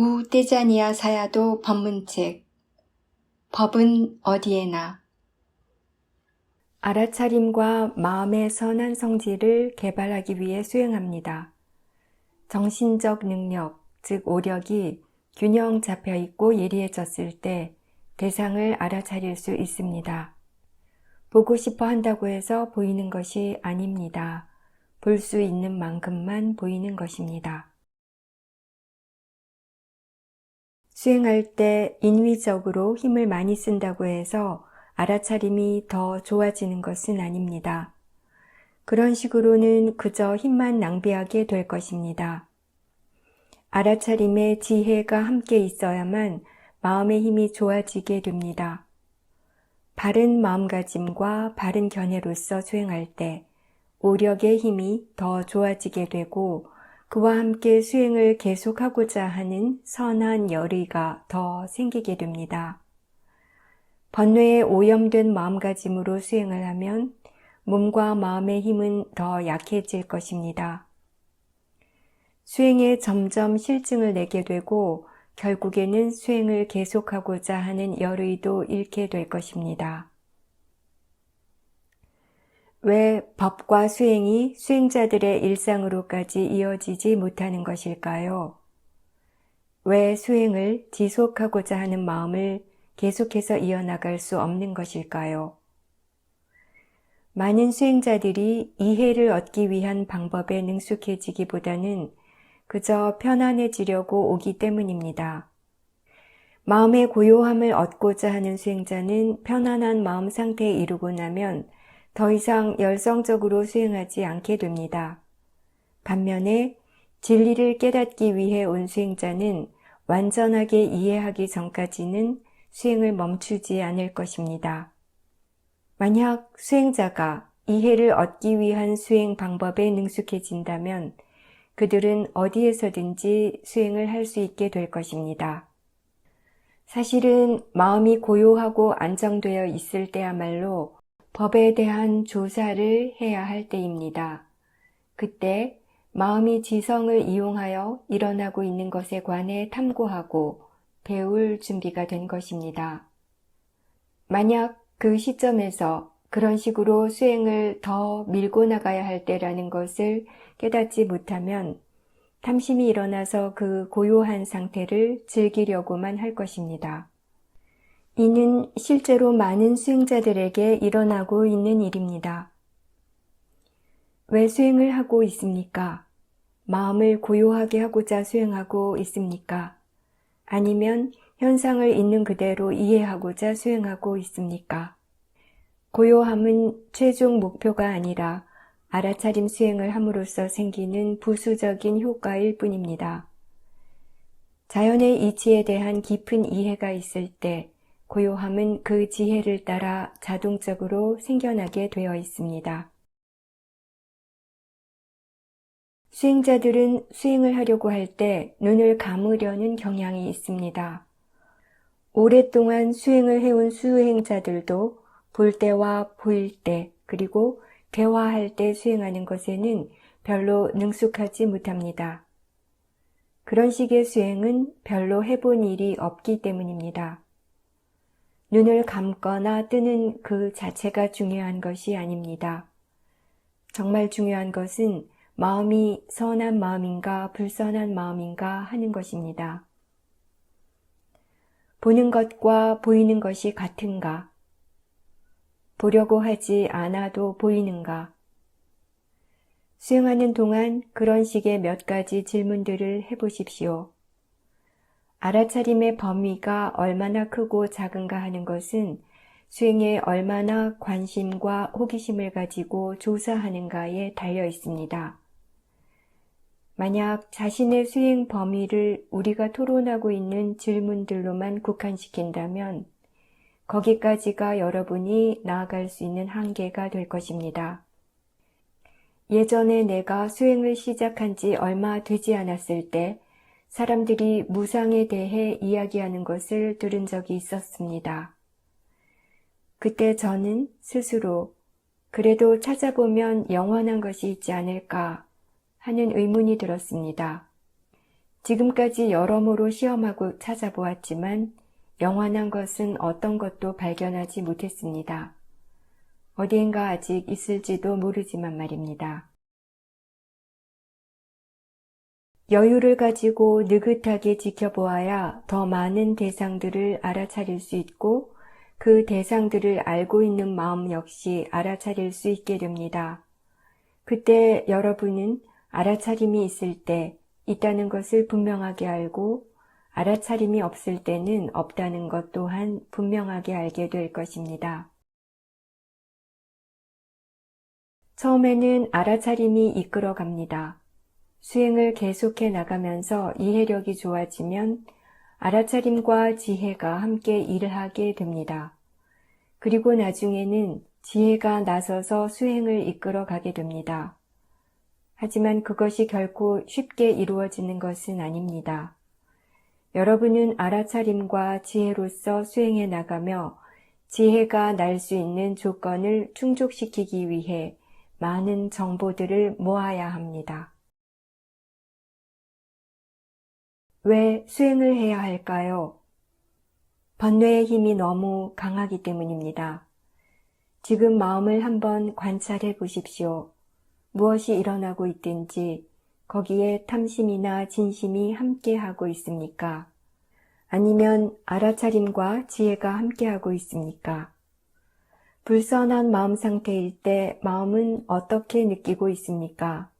우 떼자니아 사야도 법문책. 법은 어디에나. 알아차림과 마음의 선한 성질을 개발하기 위해 수행합니다. 정신적 능력, 즉 오력이 균형 잡혀 있고 예리해졌을 때 대상을 알아차릴 수 있습니다. 보고 싶어 한다고 해서 보이는 것이 아닙니다. 볼 수 있는 만큼만 보이는 것입니다. 수행할 때 인위적으로 힘을 많이 쓴다고 해서 알아차림이 더 좋아지는 것은 아닙니다. 그런 식으로는 그저 힘만 낭비하게 될 것입니다. 알아차림에 지혜가 함께 있어야만 마음의 힘이 좋아지게 됩니다. 바른 마음가짐과 바른 견해로서 수행할 때 오력의 힘이 더 좋아지게 되고 그와 함께 수행을 계속하고자 하는 선한 열의가 더 생기게 됩니다. 번뇌에 오염된 마음가짐으로 수행을 하면 몸과 마음의 힘은 더 약해질 것입니다. 수행에 점점 실증을 내게 되고 결국에는 수행을 계속하고자 하는 열의도 잃게 될 것입니다. 왜 법과 수행이 수행자들의 일상으로까지 이어지지 못하는 것일까요? 왜 수행을 지속하고자 하는 마음을 계속해서 이어나갈 수 없는 것일까요? 많은 수행자들이 이해를 얻기 위한 방법에 능숙해지기보다는 그저 편안해지려고 오기 때문입니다. 마음의 고요함을 얻고자 하는 수행자는 편안한 마음 상태에 이르고 나면 더 이상 열성적으로 수행하지 않게 됩니다. 반면에 진리를 깨닫기 위해 온 수행자는 완전하게 이해하기 전까지는 수행을 멈추지 않을 것입니다. 만약 수행자가 이해를 얻기 위한 수행 방법에 능숙해진다면 그들은 어디에서든지 수행을 할 수 있게 될 것입니다. 사실은 마음이 고요하고 안정되어 있을 때야말로 법에 대한 조사를 해야 할 때입니다. 그때 마음이 지성을 이용하여 일어나고 있는 것에 관해 탐구하고 배울 준비가 된 것입니다. 만약 그 시점에서 그런 식으로 수행을 더 밀고 나가야 할 때라는 것을 깨닫지 못하면 탐심이 일어나서 그 고요한 상태를 즐기려고만 할 것입니다. 이는 실제로 많은 수행자들에게 일어나고 있는 일입니다. 왜 수행을 하고 있습니까? 마음을 고요하게 하고자 수행하고 있습니까? 아니면 현상을 있는 그대로 이해하고자 수행하고 있습니까? 고요함은 최종 목표가 아니라 알아차림 수행을 함으로써 생기는 부수적인 효과일 뿐입니다. 자연의 이치에 대한 깊은 이해가 있을 때 고요함은 그 지혜를 따라 자동적으로 생겨나게 되어 있습니다. 수행자들은 수행을 하려고 할 때 눈을 감으려는 경향이 있습니다. 오랫동안 수행을 해온 수행자들도 볼 때와 보일 때 그리고 대화할 때 수행하는 것에는 별로 능숙하지 못합니다. 그런 식의 수행은 별로 해본 일이 없기 때문입니다. 눈을 감거나 뜨는 그 자체가 중요한 것이 아닙니다. 정말 중요한 것은 마음이 선한 마음인가 불선한 마음인가 하는 것입니다. 보는 것과 보이는 것이 같은가? 보려고 하지 않아도 보이는가? 수행하는 동안 그런 식의 몇 가지 질문들을 해보십시오. 알아차림의 범위가 얼마나 크고 작은가 하는 것은 수행에 얼마나 관심과 호기심을 가지고 조사하는가에 달려 있습니다. 만약 자신의 수행 범위를 우리가 토론하고 있는 질문들로만 국한시킨다면 거기까지가 여러분이 나아갈 수 있는 한계가 될 것입니다. 예전에 내가 수행을 시작한 지 얼마 되지 않았을 때 사람들이 무상에 대해 이야기하는 것을 들은 적이 있었습니다. 그때 저는 스스로 그래도 찾아보면 영원한 것이 있지 않을까 하는 의문이 들었습니다. 지금까지 여러모로 시험하고 찾아보았지만 영원한 것은 어떤 것도 발견하지 못했습니다. 어디엔가 아직 있을지도 모르지만 말입니다. 여유를 가지고 느긋하게 지켜보아야 더 많은 대상들을 알아차릴 수 있고 그 대상들을 알고 있는 마음 역시 알아차릴 수 있게 됩니다. 그때 여러분은 알아차림이 있을 때 있다는 것을 분명하게 알고 알아차림이 없을 때는 없다는 것 또한 분명하게 알게 될 것입니다. 처음에는 알아차림이 이끌어갑니다. 수행을 계속해 나가면서 이해력이 좋아지면 알아차림과 지혜가 함께 일을 하게 됩니다. 그리고 나중에는 지혜가 나서서 수행을 이끌어 가게 됩니다. 하지만 그것이 결코 쉽게 이루어지는 것은 아닙니다. 여러분은 알아차림과 지혜로서 수행해 나가며 지혜가 날 수 있는 조건을 충족시키기 위해 많은 정보들을 모아야 합니다. 왜 수행을 해야 할까요? 번뇌의 힘이 너무 강하기 때문입니다. 지금 마음을 한번 관찰해 보십시오. 무엇이 일어나고 있든지 거기에 탐심이나 진심이 함께하고 있습니까? 아니면 알아차림과 지혜가 함께하고 있습니까? 불선한 마음 상태일 때 마음은 어떻게 느끼고 있습니까?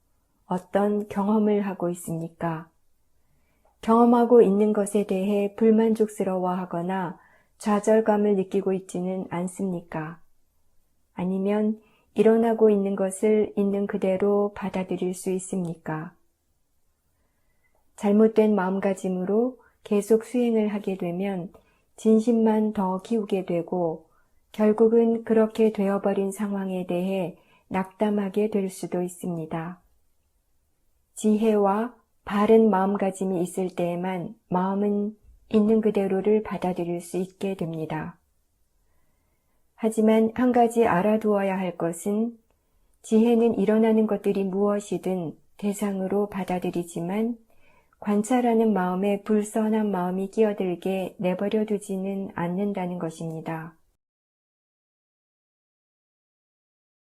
어떤 경험을 하고 있습니까? 경험하고 있는 것에 대해 불만족스러워하거나 좌절감을 느끼고 있지는 않습니까? 아니면 일어나고 있는 것을 있는 그대로 받아들일 수 있습니까? 잘못된 마음가짐으로 계속 수행을 하게 되면 진심만 더 키우게 되고 결국은 그렇게 되어버린 상황에 대해 낙담하게 될 수도 있습니다. 지혜와 바른 마음가짐이 있을 때에만 마음은 있는 그대로를 받아들일 수 있게 됩니다. 하지만 한 가지 알아두어야 할 것은 지혜는 일어나는 것들이 무엇이든 대상으로 받아들이지만 관찰하는 마음에 불선한 마음이 끼어들게 내버려 두지는 않는다는 것입니다.